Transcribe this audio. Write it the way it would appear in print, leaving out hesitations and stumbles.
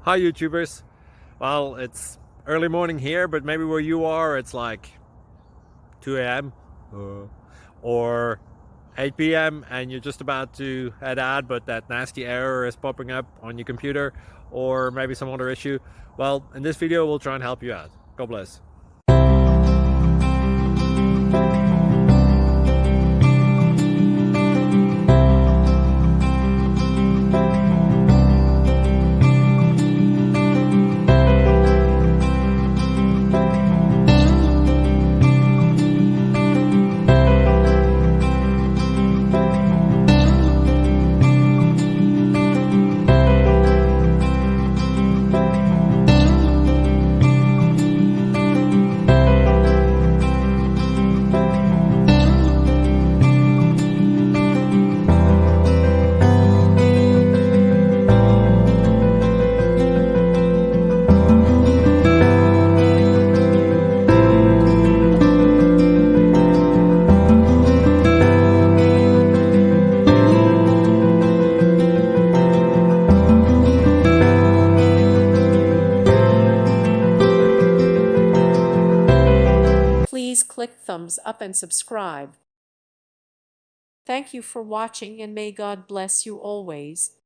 Hi YouTubers. Well, it's early morning here, but maybe where you are it's like 2 a.m. or 8 p.m. and you're just about to head out, but that nasty error is popping up on your computer, or maybe some other issue. Well, in this video we'll try and help you out. God bless. Please click thumbs up and subscribe. Thank you for watching, and may God bless you always.